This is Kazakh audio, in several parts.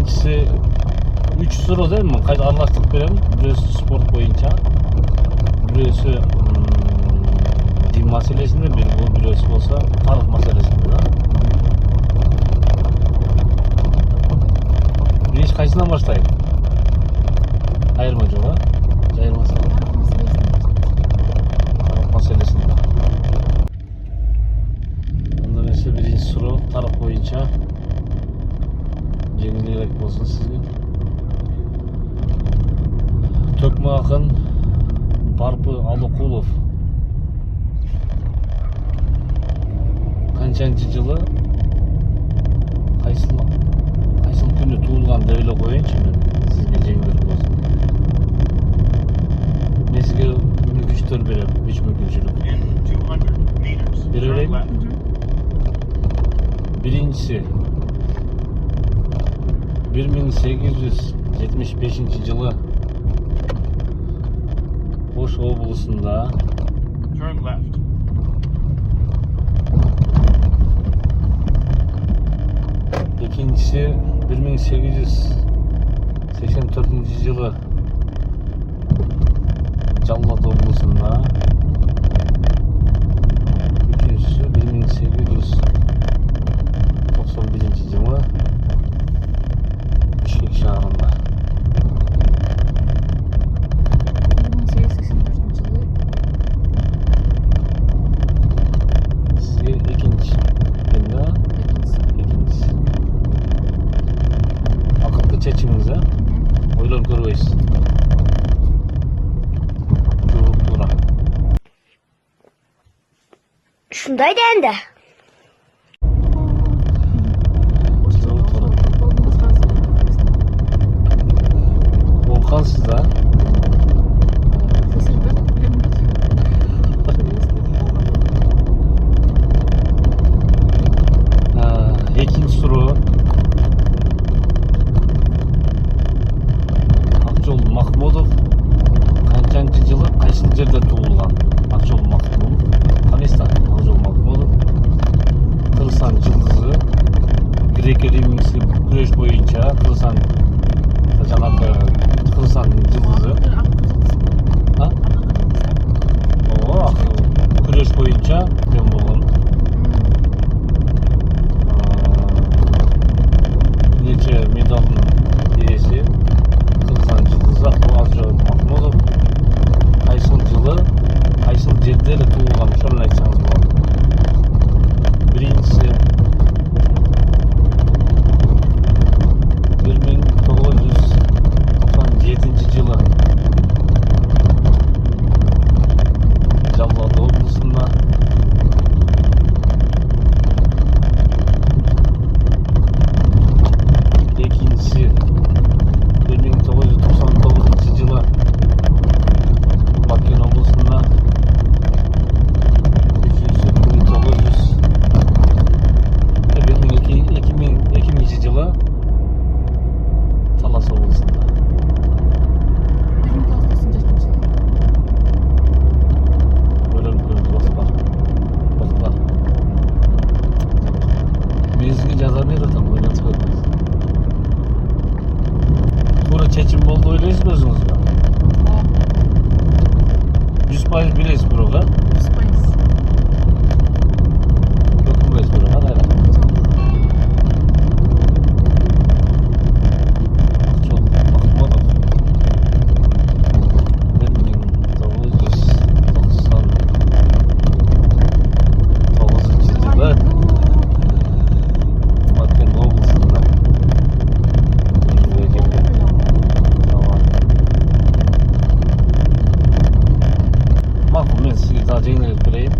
Birincisi 3 soru değil mi? Kayda anlaştık benim. Birisi sport boyunca. Birisi din meselesinde, birisi olsa tarih meselesinde. Birinci kaysından başlayayım? Ayırmaca var. Ayırması var. Tarih meselesinde. Bunların ise birinci soru tarih boyunca. Jеңілірек болсын сізге. Төкмө акын Барпы Алыкулов канчанчы жылы кайсыл күнү туулган деп эле коеюнчу мен, сизге жеңилирээк болсун. Мен сизге мүмкүнчүлүктөр берем, 3 мүмкүнчүлүк. Бере берейинби? Биринчиси 1875 жылы Ош облысында экинчиси 1884 жылы Жалал облысында, үчүнчүсү 1891 жылы Бишкек шаарында. 1884 жылы Сизге экинчи да? Экинчиси. Акылды чечимиңиз, ойлонуп көрбөйсүз. Жооп туура. Ушундай да энди. Волкансыз да? Экинчи суроо. Акжол Махмудов канчанчы жылы кайсыл жерде туулган? Акжол Махмудов, Канеста Акжол Махмудов, Кыргызстан жылдызы, греко-римский күрөш боюнча Кыргызстан жанагы Кыргызстан жылдызы. Күрөш боюнча мен болгон. Нече медалдын ээси Кыргызстан жылдызы Акжол Махмудов. Кайсыл жылы, кайсыл жерде эле туулган, ошону айтсаңыз болот. Биринчиси 1997 жылы Жалал облысында. Экинчиси 1999 жылы Бакен облысында. Үчүнчүсү 2000 жылы Талас облысында. 1998 жылы. Ойлонуп көрүңүз, убакыт бар. Мен сизге жаза берем, ойлонуп көрүңүз. Туура чечим болду ойлойсузбу өзүңүзгө? 100% билесиз бирок, 100%. Өкүнбөйсүз бирок, кайра. Акжол Махмудов 1999 жылы Бакен облысында. Макул, мен сизге дагы жеңилирээк берейин.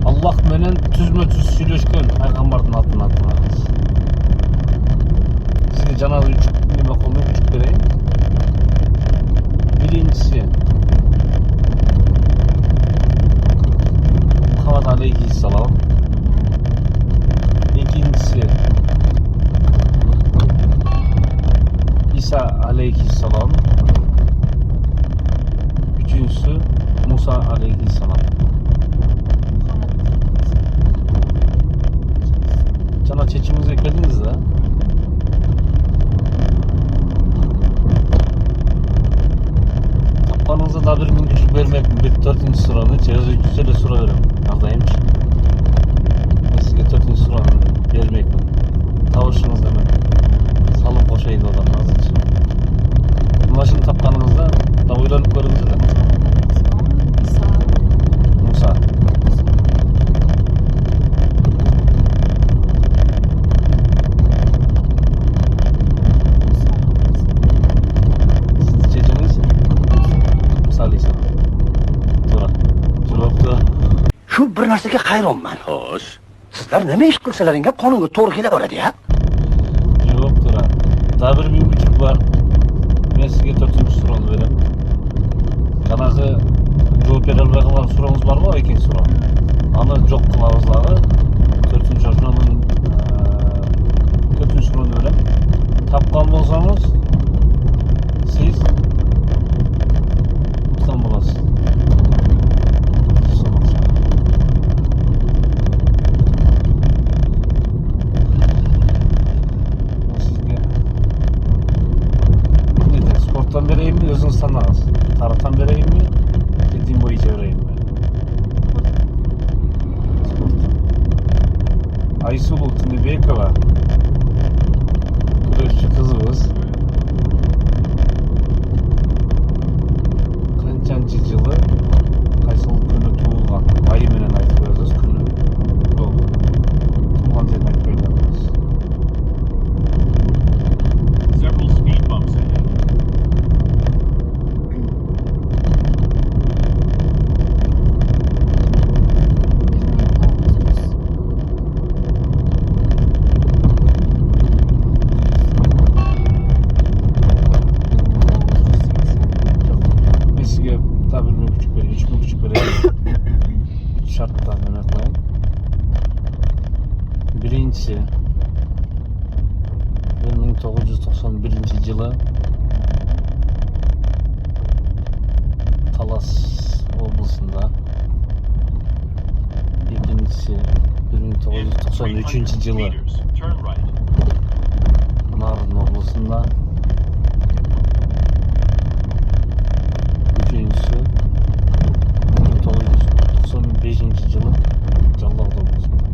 Аллах менен түзмө-түз сүйлөшкөн пайгамбардын атын атаңыз. Сизге жанагы 3 неме колдон 3 берейин. Биринчиси Мухаммад алейхиссалам. Экинчиси Иса алейхиссалам. Üçüncüsü Musa aleyhisselam. Cana çeçimize geldiniz de. Tapqanыңızda да 1000 күчүк бермекмин. 4-нчү суроону өзүңүз эле суроо берем. Ардайымчы. Мен сизге 4-нчү суроону бермекмин. Табышыңызды мен салым кошоюн деп атам азырчы. Машина тапқаныңызда да ойланып көрүңүз эле. Муса. Сиздин чечимиңиз? Musa дейсиң. Туура. Жоопту. Shu bir narsaga hayronman. Xo'sh. Sizlar nima ish qilsalaring ham qonunga to'g'ri kelaveradi-ya. Жооп туура. Да 1000 күчүк бар. Мен сизге 4-нчү суроону берем. Жанагы жооп бере албай калган сурооңуз барбы, экинчи суроо? Аны жок кылабыз дагы. 4-нчү суроону берем. Тапкан болсоңуз, сиз уткан болосуз. Спорттан берейинби, өзүңүз тандаңыз. Тарыхтан берейинби, дин боюнча берейинби? Спорттан. Айсулу Тыныбекова, күрөшчү кызыбыз. Канчанчы жылы, кайсыл күнү туулган? Айы менен айтып бересиз, күнү. Туулган жерин айтпай бересиз. Several speed bumps ahead. Мен сизге да 1000 күчүк берейин, 3000 күчүк берейин. Шарттан эме коеюн. Биринчиси 1991 жылы Талас облусунда. Экинчиси 1993 жылы Meters. Turn right. Нарын облусунда. Үчүнчүсү 1995 жылы Жалал облусунда.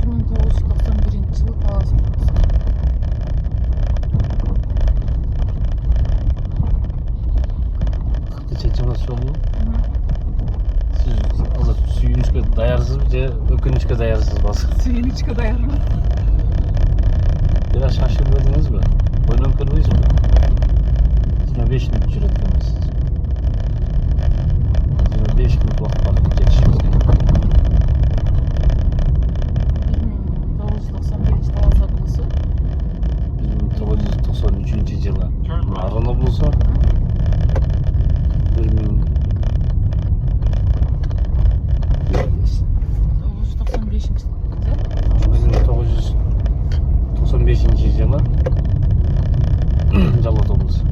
1991 жылы Талас облусунда. Чечимиз ошолбу. Сиз азыр сүйүнүшкө даярсызбы же өкүнүчкө даярсызбы? Сүйүнүчкө даярмын. Бир аз шашылып элдиңизби? Ойлонуп көрбөйсүзбү? 25 мүнөт жүрөт экенбиз. 25 мүнөт убакыт бар жетишибизге. 1991 Талас облусу. 1993 жылы Нарын облусу. 1995 жылы Жалал облусу.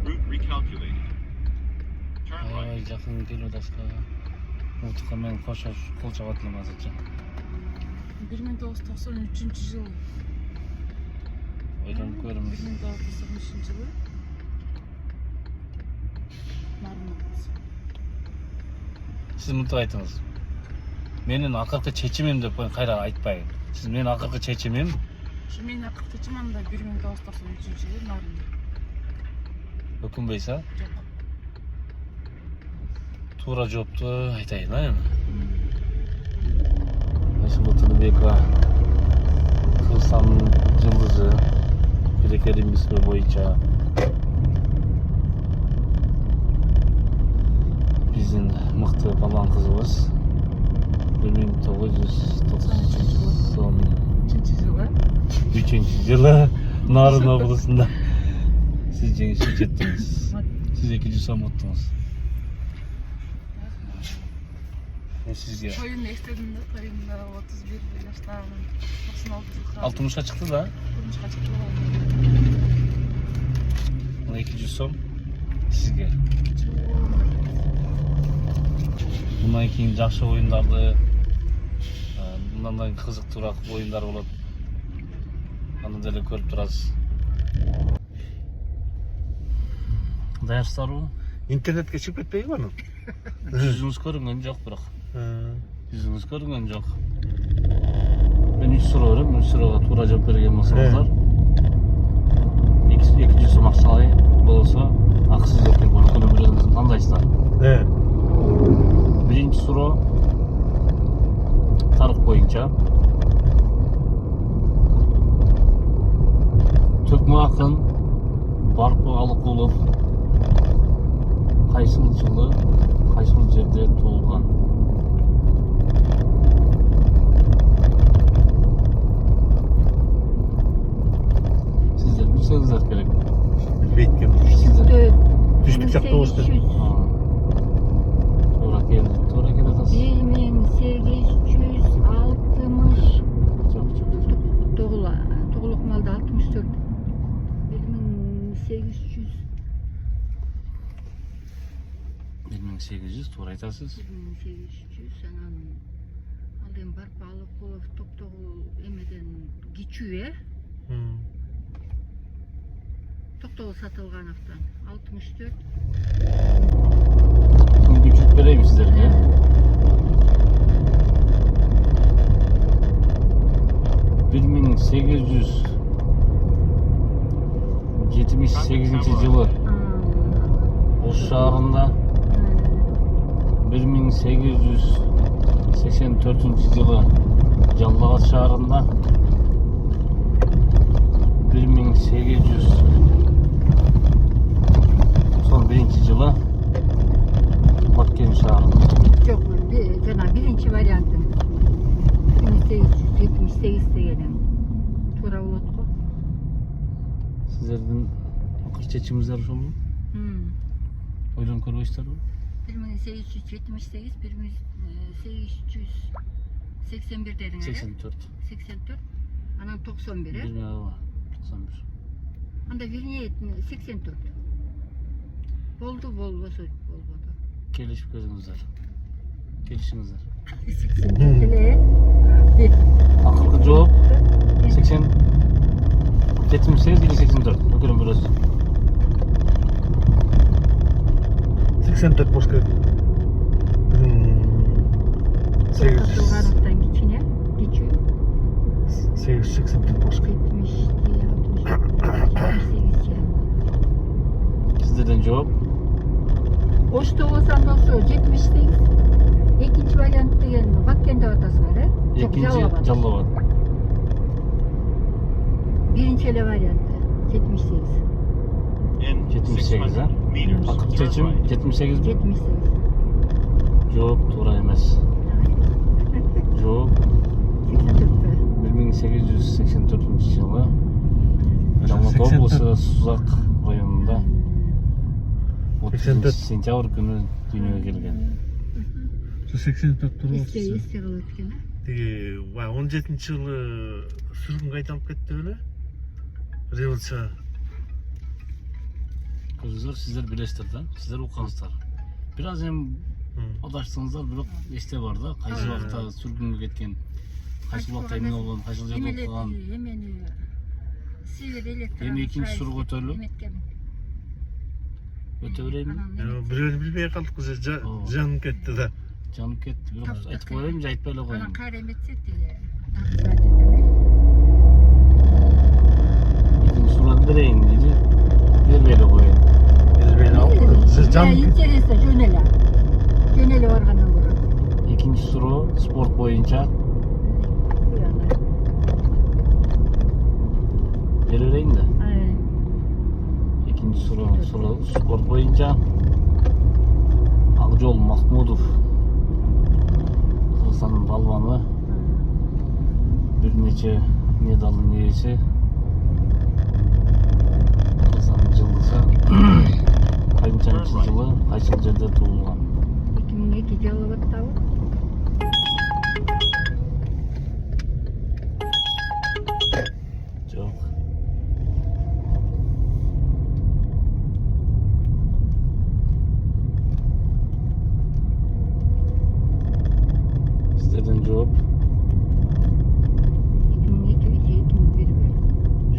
Route recalculated. Turn right. Жакын келип атасызга. Утка мен кошо кол чабат элем азырча. 1993 жылы. Ойлонуп көрүңүз. 1993 жылы. Нарын облусу. Сиз мынтип айтыңыз. Менин акыркы чечимим деп коюн, кайра айтпайын. Сиз менин акыркы чечимим. Ошо менин акыркы чечимим анда 1993 жылы Нарын. Өкүнбөйсүз, а? Жок. Туура жоопту айтайын, а эми. Айсулу Тыныбекова, Кыргызстандын жылдызы, Пирекеримбиспе боюнча биздин мыкты балан кызыбыз. 1993 жылы Нарын облусунда сиз жеңишке жеттиңиз. Сиз 200 сом уттуңуз. Мен сизге Тоюмду эстедим да, тоюмда 31 жаштамын. 96 жылга. 60га чыкты да. Турмушка чыктым. Мына 200 сом сизге. Мындан кийин жакшы оюндарды, мындан кийин кызыктуураак оюндар болот. Аны Bunu da ko'rib turasiz. Dayarsizlarmi? Internetga chiqib ketpaymi buni? Yüzünüz ko'ringan yo'q biroq. Yüzünüz ko'ringan yo'q. Men 3 so'radim, 3 so'roqqa to'g'ri javob bergan bo'lsangizlar, 200 so'm aqchali bo'lsa, haqsiz yo'q deb buni qilib o'zingizni tanlaysizlar. Birinchi so'roq tarix bo'yicha To'kma Akın Barpo Alıqulov qaysi yılı, qaysi жерде tug'ilgan? Sizler bilsеңіздер керек. Bilmeydim. Sizler Düştük çakta olsun. To'g'ri keldi, to'g'ri kelasiz. 1860 Çok. tug'uluq malda 64 1800 1800 to'g'ri aytasiz. 1800 анан ал эми барып алып болуп топтогу эмеден кичүүе Токтогул Сатылгановдон 64 Küçük vereyim sizlerine. Yılı Oş şahrında 1884 yılı Жаллағат şahrında 1891 yılı Bakken şahrında. Жок, жана биринчи вариантын 1878 дегенин туура болот го. Sizlerden akır çeçimizler şu mu? Oydan koruyorlar mı? 1878, 1881 dedin 84. 84. Анан 91. Bir var. 91. Анда вернее 84. Болду, болбосо болбоду. Gelişip gözünüzler. Gelişinizler. 84 эле. Akıllı cevap 80 78 или 84. Bakıyorum biraz. 84 boş gerek. Сатылгановдон кичине, кичүү. 884 boş gerek. 78. Sizlerden cevap Ошто болсам болсо 78. Экинчи вариант деген Баккен деп атасыңар, э? Жок, Жаллабад. Жаллабад. Биринчи эле варианты 78. In 78 ha? 600 meters, Akıl turn seçim right. 78 mi? 78. Cevap doğru emas. Cevap 1884 yılı Жаллабад облысы Сузак районunda 30 sentyabr günü dünyaya gelgen. Şu 84 tur Эсте olsun. калып өткөн, э? Degi, 17 yılı sürgün kaytalıp gitti öyle. Revolta. Gözler sizler bilesizler da, sizler okuyansızlar. Biraz hem adaşsınızlar, biroq este var da, qaysi vaqtda sürgünge ketken, qaysi vaqtda emin olgan, qaysi жерде okugan. Эмени сивер электр. Эми экинчи суроо көтөрүлүп өтө берейинби? Birini bilmeye kaldık bize canım gitti de. Жанып кетти, бирок айтып коеюн же айтпай эле Анан коеюн. кайра эметсек деле. Экинчи суроону берейин дейди. Бербей эле коеюн. Beni aldı. Siz canım gitti. Интересно, жөн эле. Жөн эле баргандан көрө. Экинчи суроо спорт боюнча бере берейин да. Экинчи суроо спорт боюнча Акжол Махмудов Кыргызстандын балбаны бир нече медалдын ээси Кыргызстандын жылдызы канчанчы жылы кайсы жерде туулган? 2002 Жаллабадтабы? Жок. Sizlerden cevap 2002 2001.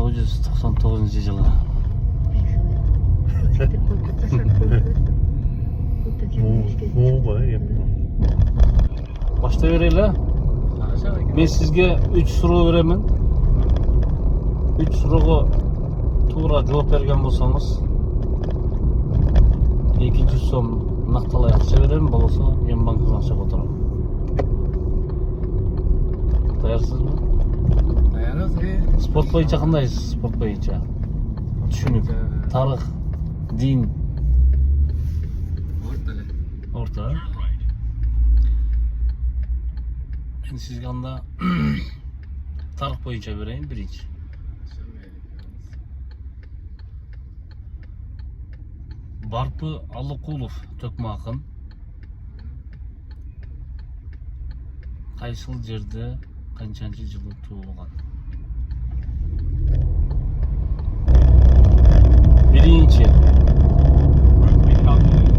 1999 жылы. Муға ем. Başta vereyle. Ben sizge 3 soru veremin. 3 soruga to'g'ri javob bergan bo'lsangiz, ikkinchi so'm naqdalay ақша беремін, bo'lmasa men bankdan ақша qotiraman. Tayyorsizmi? Tayyormiz. Sport bo'yicha qandaysiz? Sport bo'yicha. Tushunib, tarix, din, O'rtali. o'rta. Turn right. Men sizga anda tarix bo'yicha berayim, birinchi. Barpı Alıqulov Tökme Akın qaysi жерде qanchанчы жылы tug'ilgan? Birinchi Route recalculated.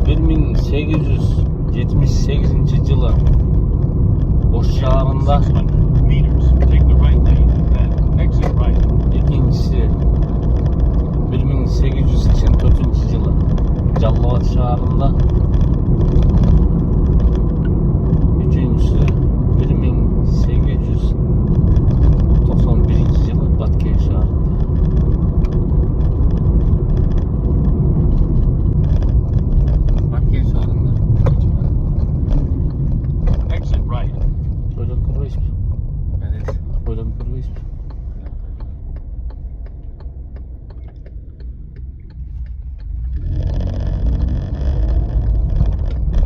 1878 жылы Oş şaharında, 600 meters. Take the right lane, then exit right. ikincisi 1884 жылы Жаллабад шаарында, üçüncüsü 1891 жылы Баткен шаарында. Баткен шаарында. Exit right. Ойланып көрбейсizби? Evet. Ойланып көрбейсizби?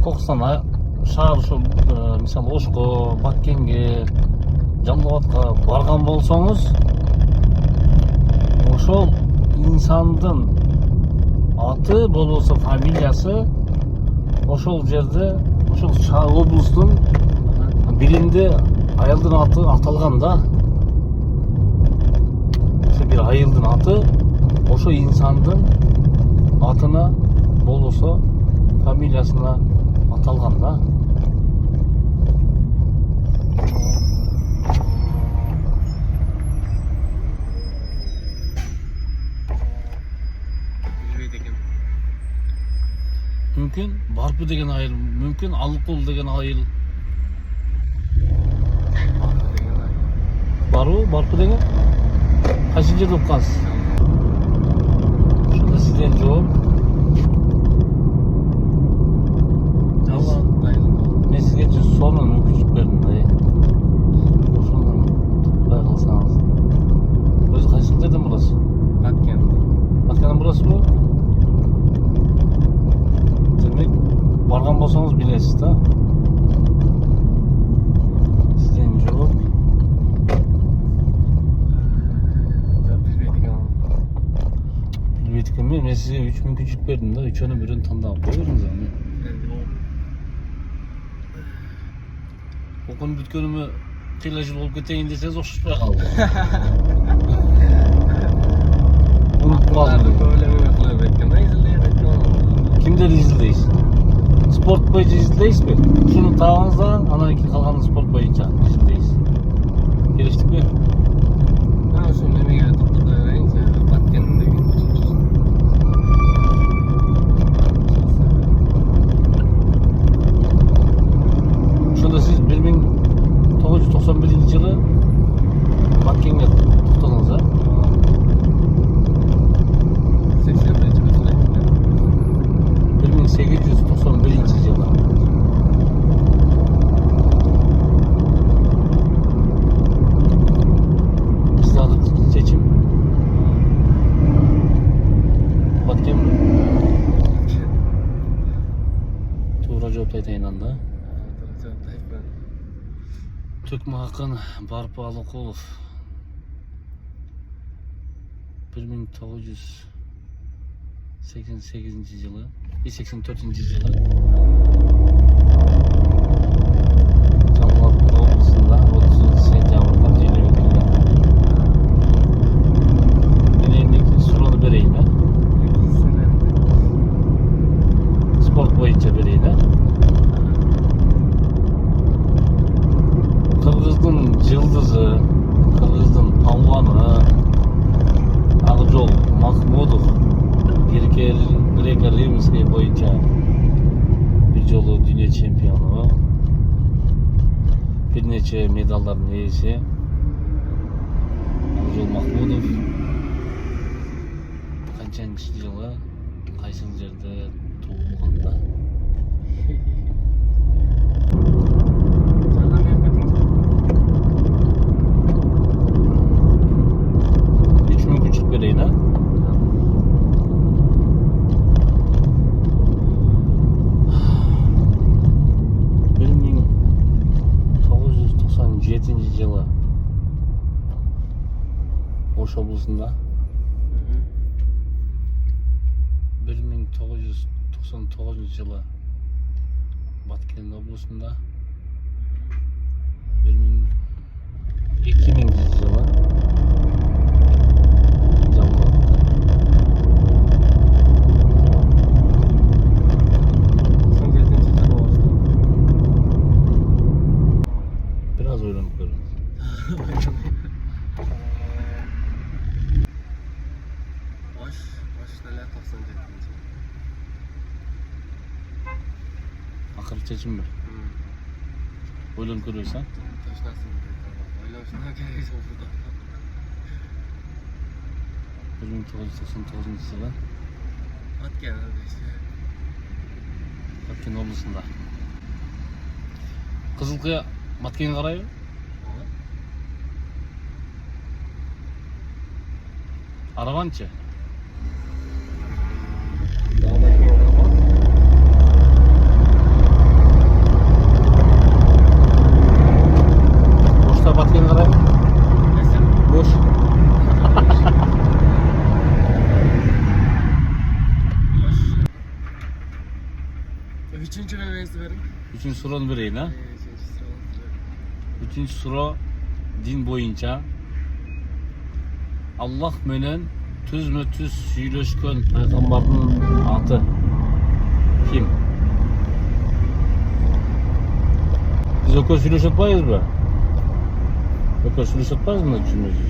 Кокстан шаар ошол мисалы Ошко, Баккенге, Жаллабадка барган болсоңуз, ошол инсандын аты болбосо фамилиясы ошол жерде, ошол облустун биринде айылдын аты аталган да. Бир айылдын аты ошо инсандын атына болбосо фамилиясына аталган да. Bilmeydi ekan. Мүмкүн Барпы деген айыл, мүмкүн Алыкул деген айыл. Барпы деген? Кайсы жерде окугансыз? Ошондо сизден жооп. Мен сизге 100 сомдон мүмкүнчүлүк бердим да. Ошондон тукпай калсаңыз. Өзү кайсы жерден бурасыз? Баткен. Баткенден бурасызбы? Демек, барган болсоңуз билесиз да. Сизден жооп. Bilmeydi ekan. Билбейт экенмин. Мен сизге 3 мүмкүнчүлүк бердим да. Үчөөнүн бирин тандап кое бериңиз аны. Окууну бүткөнүмө кыйла жыл болуп кетейин десеңиз окшошпой калды. Унутуп калдым. Кимдерди изилдейсиз? Спорт боюнча изилдейсизби? Ушуну табыңыз да, анан кийин калганын спорт боюнча изилдейсиз. Келиштикпи? Ошо немеге токтото берейинчи. Баткен деген үчүнчүсү. Ошондо сиз 1991 жылы Баткенге токтодуңуз, а? 1891 жылы. Сиздагы чечим Баткен. Туура жооп айтайын анда. Tökme Akın Barpı Alıqulov 1988 жылы, 84 жылы Жаллабад облысында 30 сентябрда дүниеге келген. Мен эми суроону берейин, а? Спорт боюнча берейин, а? чемпиону. Bir neçe medalların iyisi. Abzul Mahmudov. Kaçıncı yılı, kaçıncı yerde doğumunda. Çardan bir yapmadın. 3.5 vereyim ha. Benim 1997 yılı Oş облысында 1999 yılı Баткен облысында 2000 yılı Jammuat'ta. Son жетінші жылы болған. Biraz öğrenip görürüz. Baştalar 97. Akıl seçim mi? Öğrenip görürsen. Taşlasın dedi. Oylamışına gerek yok burada. 1999 yılı At gel işte. Баткен облысында. Кызылкыя Баткенге карайбы? Араванчы? Бошта Баткенге карайбы? Бош. Üçüncü revesi verin. Üçüncü суроону берейин, а? Üçüncü sıra. Üçüncü суроо din boyunca Allah менен түзмө-түз сүйлөшкөн пайгамбардын аты ким? Биз экөө сүйлөшүп атпайбызбы? Экөө сүйлөшүп атпайбызбы түзмө-түз?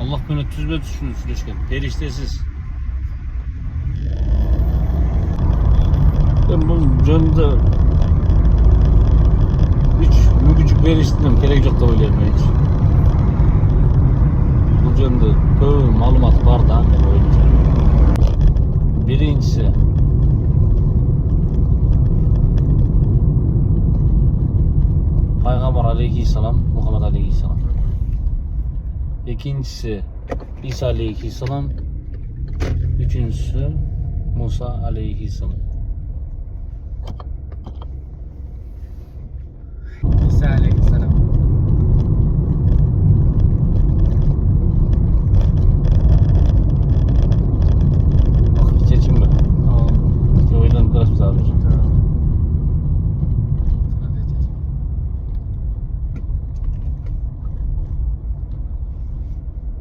Allah менен түзмө-түз сүйлөшкөн периштесиз. Ben bunun jönүндө hiç мүмкүнчүлүк бериштин кереги жок деп ойлойм мен. Бул жөнүндө көп маалымат бар да мен оюмча. Биринчиси Пайгамбар алейхиссалам, Мухаммад алейхиссалам. Экинчиси İsa aleyhisselam. Üçüncüsü Musa aleyhisselam. İsa aleyhisselam. Seçim mi? Oyundan biraz daha bir.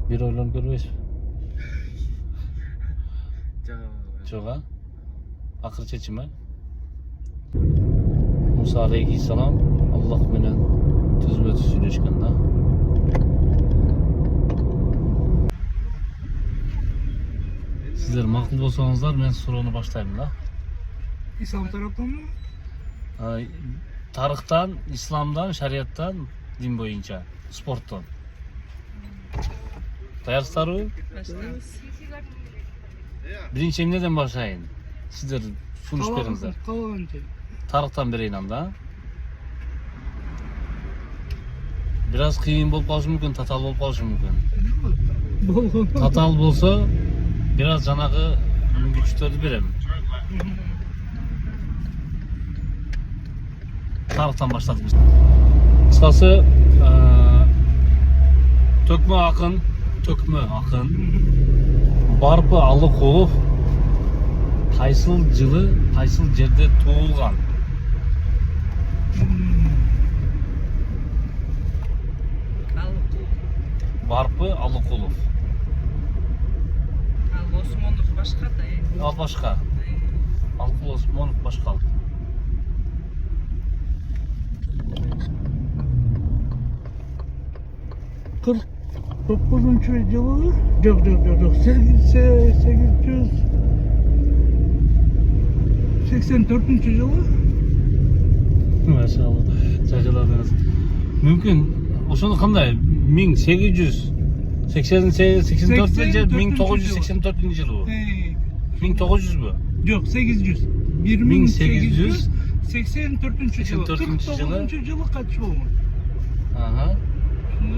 Bir oyundan görmeyiz. Çok ha? Akır seçimi. Musa aleyhisselam Allah menен түзмө-түз сүйлөшкөн да. Сиздер макул болсоңуздар мен суроону баштайм да. İslam taraftan mı? Тарыхтан, исламдан, шарияттан, дин боюнча, спорттон. Даярсыздарбы? Başlayalım. Биринчи эмнеден баштайын? Сиздер сунуш бериңиздер. Тарыхтан берейин анда. Biraz kıyın bolup kalışı mümkün, tatal bolup kalışı mümkün. Tatal bolsa biraz janagı мүмкүнчүлүктөрдү берем. Tarıhtan başladık biz. Kısası Tökmö akın Барпы Алыкулов кайсыл жылы, кайсыл жерде туулган? Барпы Алыкулов. Al Osmanov başka da. Ал башка. Алыкул Осмонов башка. Kırk 9. yılı yok 884. yılı Maşallah. Çaçaladınız. Mümkün. Ошону кандай? 1884 1984 жылы бу. 1900 бу? Жоқ, 800. 1884 жылы. 49 жылы катыш болгон. Ага.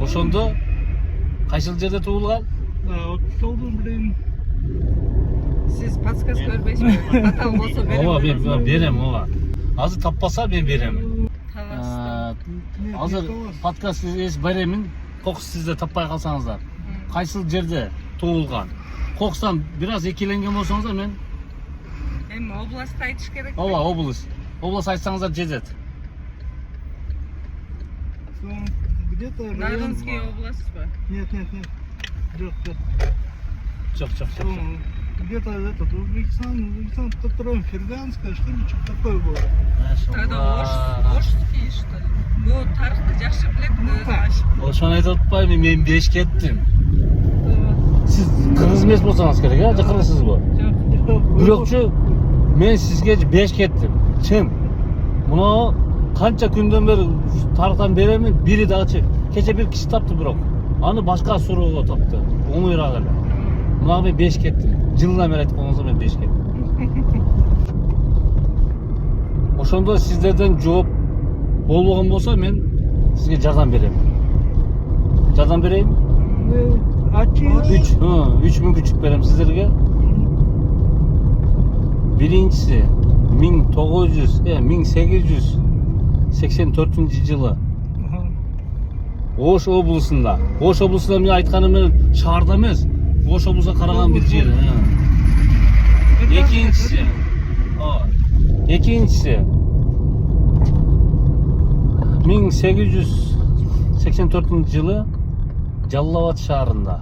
Ошондо кайсыл жерде туулган? Отуздун билем. Сиз подсказка бербейсизби? Катал болсо Ооба, берем. мен берем, ооба. Азыр таппаса мен берем. Азыр подкаст беремин. Кокус сизде таппай калсаңыздар. Кайсыл жерде туулган? Кокустан бир аз экиленген болсоңуздар мен Эми областты айтыш керек. ооба, область. Область айтсаңыздар жетет. Где-то Нарынский область ба? Нет. Жоқ. Жок. Где-то этот Узбекистан, второй Ферганская, что ли, что-то такое было. Тогда Ошский, что ли? Бу тарыхты жакшы билет. Ошону айтып атпайбы, мен 5 кеттим. Сиз кыргыз эмес болсоңуз керек, а? Кыргызсызбы? Бирокчу мен сизге 5 кеттим. Чын. Муну канча күндөн бери тарыхтан беремин, бири дагы кече бир киши тапты бирок. Аны башка суроого тапты. Оңойраак эле. Мына мен 5 кеттим. Жылдан бери айтып коңуздар мен 5 кеттим. Ошондо сиздерден жооп болбогон болсо мен сизге жардам берем. Жардам берейин? 3 мүмкүнчүлүк берем сиздерге. Биринчиси 1884 жылы Ош облусунда. Ош облусунда мен айтканым менен шаарда эмес, Ош облусуна караган бир жер. Экинчиси 1884 жылы Жалал Абад шаарында.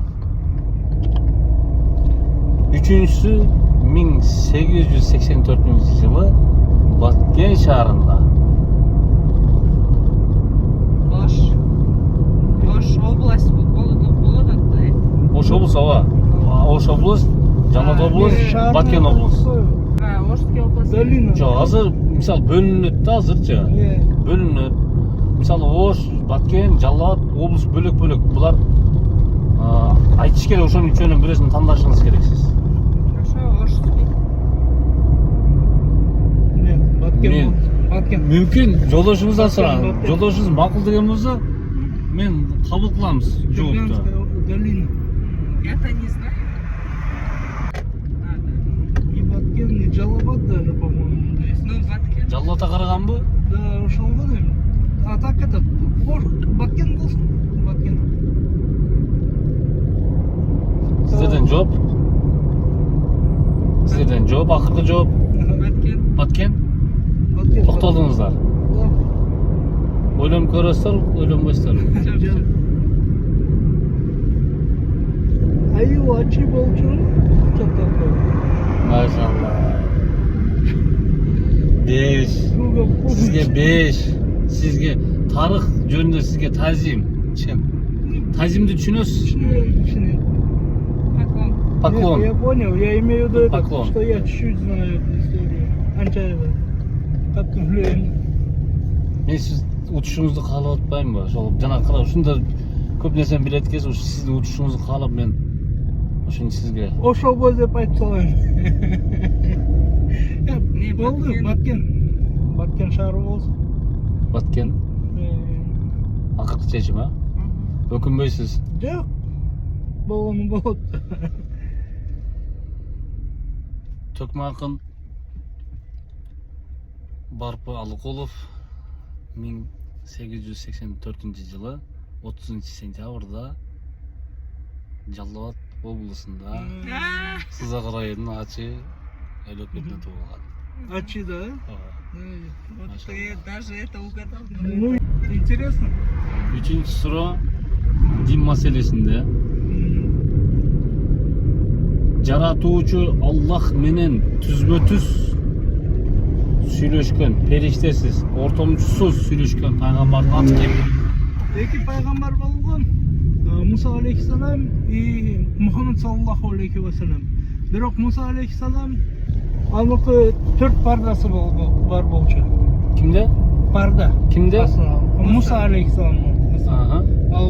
Үчүнчүсү 1884 жылы Баткен шаарында. Ош область болот да. Ош облус, ооба. Ош облус, Жалал облус, Баткен облус. Ошский область. Долина. Жок, азыр мисалы бөлүнөт да азырчы. Бөлүнөт. Мисалы Ош, Баткен, Жалал Абад облус бөлөк-бөлөк. Булар айтыш керек, ошонун үчөөнүн бирөөсүн тандашыңыз керек сиз. Мен мүмкүн жолдошуңуздан сураңыз. Жолдошуңуз макул деген болсо, мен кабыл кыламыз жоопту. Долина. Я-то не знаю. И Баткен, и Жалал Абад даже, по-моему, есть. Ну, Баткен. Жалал Абадка караганбы? Да, ошол го дейм. А так этот, Баткен болсун. Баткен. Сиздерден жооп. Сиздерден жооп, акыркы жооп. Баткен. Баткен. Баткен. Токтолдуңуздар. Да. Ойлонуп көрөсүздөр, ойлонбойсуздар. Аю ачи болчу. Что-то такое. Машалла. 5. Сизге 5. Сизге тарых жөнүндө сизге тазим. Чын. Тазимди түшүнөсүз? Поклон. Я понял, я имею в виду, Поклон. что я чуть-чуть знаю эту историю. Анча как влияние. Мен сиз утушуңузду каалап атпаймынбы? Ошол жана кара ушунда көп нерсени билет экенсиз, ушу сиздин утушуңузду каалап мен ошону сизге. Ошол бой деп айтып салайын. Болду, Баткен шаары болсун. Баткен. Акыркы чечим, а? Өкүнбөйсүз. Жок. Болгону болот. Төкмө акын Барпы Алыкулов 1884 жылы 30 сентябрда Жалал Абад облусунда Сызак районунун Ачы өлкөсүндө туулган. Ачи, да? Вот ты даже это угадал. Ну, интересно. Үчүнчү суроо дин маселесинде. Жаратуучу Аллах менен түзбө-түз сүйлөшкөн периштесиз, ортомчусуз сүйлөшкөн пайгамбардын аты ким? Эки пайгамбар болгон. Муса алейхиссалам и Мухаммад саллаллаху алейхи ва салlam. Бирок Муса алейхиссалам аныкы 4 пардасы бар болчу. Кимде? Парда. Кимде? Муса алейхиссалам. Ага. Ал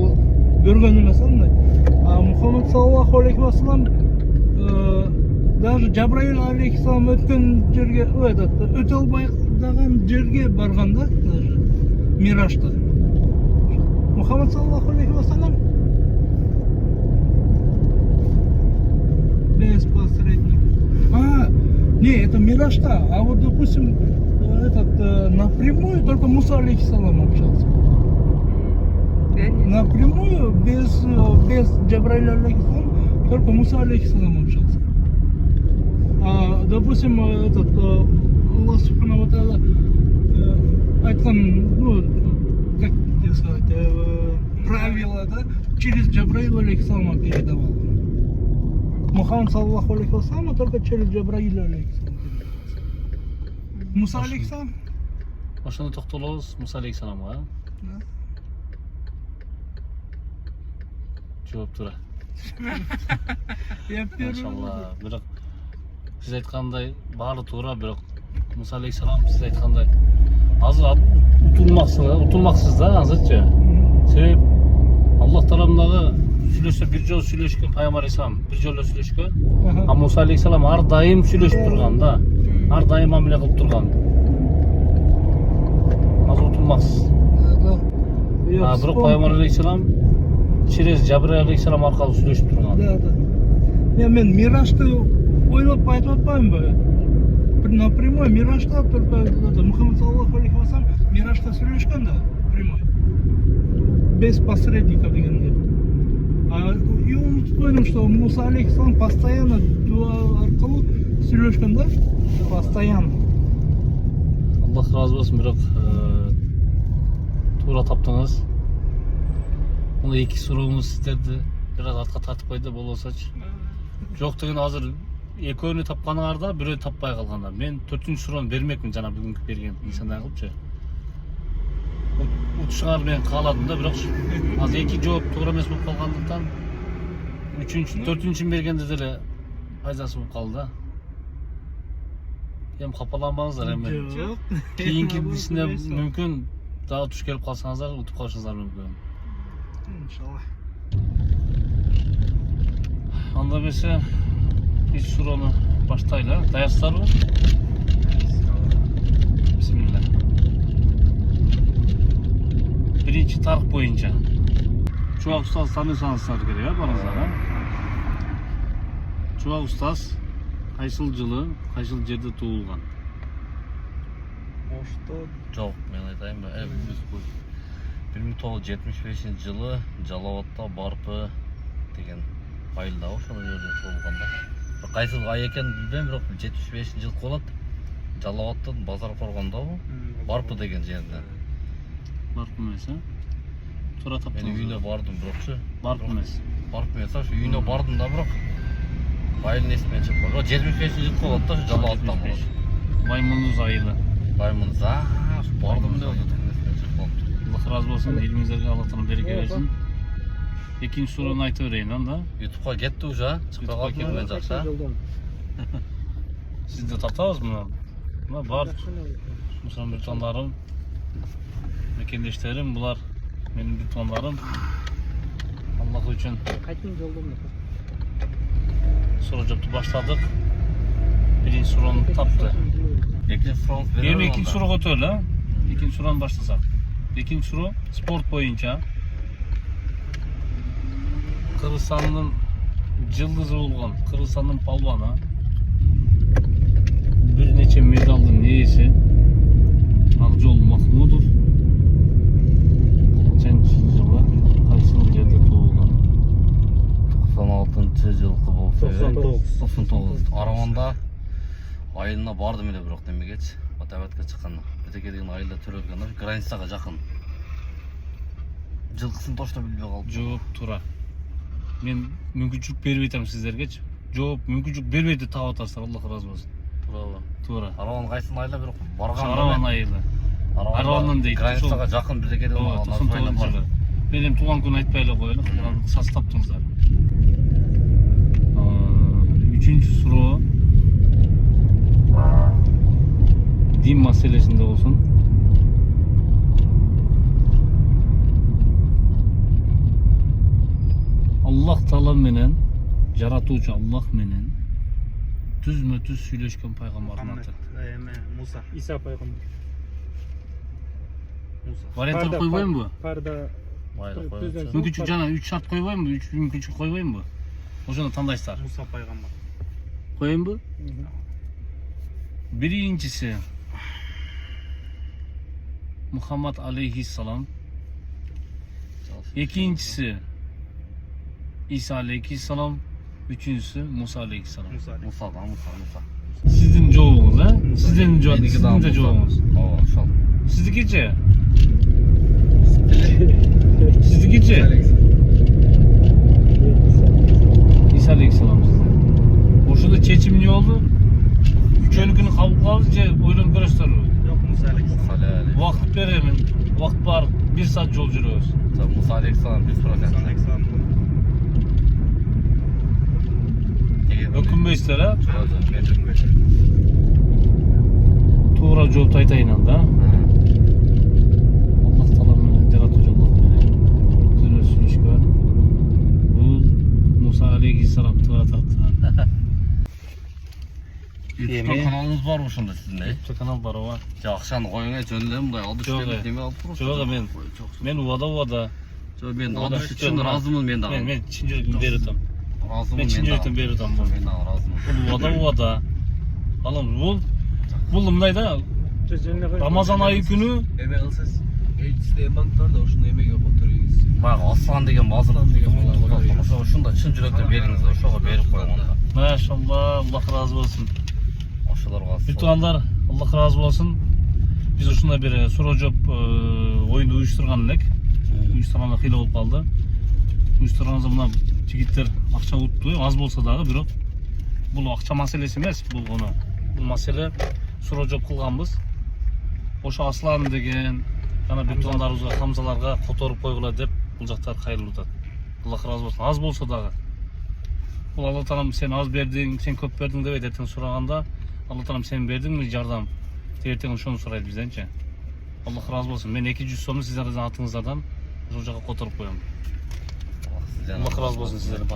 көргөнү эмес анда. Мухаммад саллаллаху алейхи вассалам даже Жабраил алейхиссалам өткөн жерге өтө албайдаган жерге барганда даже Миражда. Мухаммад саллаллаху алейхи вассалам без посредника. Не, это Миражда. А вот, допустим, напрямую только Муса алейхиссалам общался. Напрямую, без Джабраиля алейхиссалам, только Муса алейхиссалам общался. Допустим, Аллах субхану ва тааля айткан, как тебе сказать, правила, да, через Джабраиля алейхиссалама передавал. Мухаммад саллаллаху алейхи вассалама только через Джабраиля алейхиссалам передавал. Муса алейхиссалам? Ошондо токтолобуз Муса алейхиссаламга. Да. Жооп тура. Машалла. Бирок сиз айткандай баары туура, бирок Муса алейхиссалам сиз айткандай азыр утулмаксыз да азырчы. Себеп Аллах тарабындагы сүйлөшсө бир жолу сүйлөшкөн пайгамбар алейхиссалам бир жолу сүйлөшкөн. А Муса алейхиссалам ар дайым сүйлөшүп турган да. Ар дайым мамиле кылып турган. Азыр утулмаксыз. Бирок пайгамбар алейхиссалам через Жабраил алейхиссалам аркылуу сүйлөшүп турган. Да. Мен Миражды ойлоп айтып атпаймынбы? Напрямую Миражда только Мухаммад саллаллаху алейхи вассалам Миражда сүйлөшкөн да, прямой. Без посредников дегенде. И унутуп койдум, что Муса алейхиссалам постоянно дуа аркылуу сүйлөшкөн да, постоянно. Аллах разы болсын, бирок туура таптыңыз. Мына эки сурооңуз сиздерди бир аз артка тартып койду болбосочу. Жок деген азыр экөөнү тапканыңарда бирөө таппай калгандар. Мен 4-чү суроону бермекмин жана бүгүнкү берген нысандай кылыпчы. Утушуңар мен кааладым да, бирок азыр эки жооп туура эмес болуп калгандыктан 3-чү, 4-чүн бергенде деле пайдасы болуп калды да. Эми капаланбаңыздар, эми Жок. кийинкисине мүмкүн дагы туш келип калсаңыздар утуп калышыңыздар мүмкүн. Иншалла. Анда берсе биз суроону баштайлы. Даярсыздарбы? Бисмилла. Биринчи тарых боюнча. Чубак устаз тааныйсаңыздар керек, барыңыздар. Чубак устаз кайсыл жылы, кайсыл жерде туулган? Жок, мен айтайынбы, 1975-жылы Жалауатта Барпы деген айылда ошол жерде туулган да. Кайсыл ай экенин билбейм, бирок 75-жыл болот. Жалауаттан Базар Коргондо Барпы деген жерде. Барпы эмес, туура таптыңыз. Мен үйүнө бардым бирокчу. Барпы эмес. Барпы эмес, ошо үйүнө бардым да, бирок айылдын эсимен чыгып калды. 75-жыл болот да, Жалауаттан болот. Маймундуз айылы. Маймундуз, бардым деп эсимен чыгып калды. Аллах разы болсын, элиңиздерге Аллах таala береке берсин. Экинчи суроону айтып берейин анда. YouTube'га кетти уже, чыкпай калды мен жакшы. Сизди таптабызбы? Мына бар. Мусам бир тондарым, мекендештерим, булар менин бир тондарым. Аллах үчүн суроо жопту баштадык. Биринчи суроону тапты. Экинчи суроону берем. Эми экинчи суроого өтөлү, экинчи суроону баштасак. Экинчи суроо спорт боюнча. Кыргызстандын жылдызы болгон Кыргызстандын палбаны бир нече медалдын ээси Акжол Махмудов канчанчы жылы кайсыл жерде туулган? 96-жылкы болсо. 99. Араманда айылына бардым эле, бирок немегечи. Батабатка чыккан. Бетеке деген айылда төрөлгөн, границага жакын. Жылкысын точно билбей калдым. Жооп туура. Мен мүмкүнчүлүк бербей атам сиздергечи. Жооп мүмкүнчүлүк бербей деп таап атасыздар. Аллах разы болсун. Туурабы? Туура. Араван кайсын айылда, бирок барган. Араван айылы. Аравандан дейт. Границага жакын бетеке деген название бар. Мен эми туулган күн айтпай эле коелу. Состаптыңыздар. Үчүнчү суроо дин маселесинде болсун. salam menen жаратуучу Аллах менен түзмө түз сүйлөшкөн пайгамбардын аты. Musa. İsa peygamber. Варианттар койбоймбу? Parda. Майла Түздөн коёбуз. Мүмкүнчүлүк жана 3 шарт койбоймбу? 3 мүмкүнчүлүк койбоймбу? Ошону тандайсыздар. Musa peygamber. Коембу? Биринчиси Мухаммад алейхиссалам. Экинчиси İsa aleyhisselam, üçüncüsü Musa aleyhisselam. Musa. Sizin cevabınız ha? Sizin de cevabınız. Aa, ошол. Sizdikiçi? Sizdikiçi? İsa aleyhisselam sizde. Oşunda çeçim ne oldu? Üçönükünü kabul kıldı, oylanıp görüştürür. Yok Musa aleyhisselam. Vakit veremin. Vakit var. 1 saat yol yürüyoruz. Musa aleyhisselam bir profet. Ökünbeysizler ha? Tuğra jol taytayınan da. Allah talamını жаратуучу Allah менен түзүлө сүйлөшкөн. Бул Муса алейхиссалам туурат аты. YouTube kanalınız var ошондо сиздин, YouTube kanal бар ооба. Акчаны коюңа жөн эле мындай алыш Жок, неме алып туруп. Жок, мен убада. Жок, мен алыш үчүн ыраазымын мен дагы. Мен чын жүрөктөн бери атам. Ыраазымын Мен чын жүрөктөн бери атам. Мен дагы ыраазымын. Бул убада. Алам бул мындай да Рамазан айы күнү Эме кылсыз, эйтисте эманттар да ушуну эмеге которуңуз. Баягы Аслан деген базар деген бала ошо ушунда чын жүрөктөн бериңиз, ошого берип койгонда. Машалла, Allah razı olsun. Ошолорго Lütfanlar, Allah razı olsun. Biz ушундай бир суроо-жооп оюнду уюштурган элек. Уюштурганда кыйла болуп калды. Уюштурганыбызда мына жигиттер акча утту, аз болсо дагы, бирок бул акча маселеси эмес, бул гана. Бул маселе суроо-жооп кылганбыз. Ошо Аслан деген жана бетондарыбызга, хамзаларга которуп койгула деп бул жактар кайрылып атат. Allah razı olsun. Az болсо дагы. Бул Алла Таалам сен аз бердиң, сен көп бердиң деп эртең сураганда, Алла Таалам сен бердиңби жардам? Эртең ошону сурайт бизденчи. Allah razı olsun. Мен 200 сомду сиздердин атыңыздардан ошол жака которуп коём. Allah razı olsun sizlerden.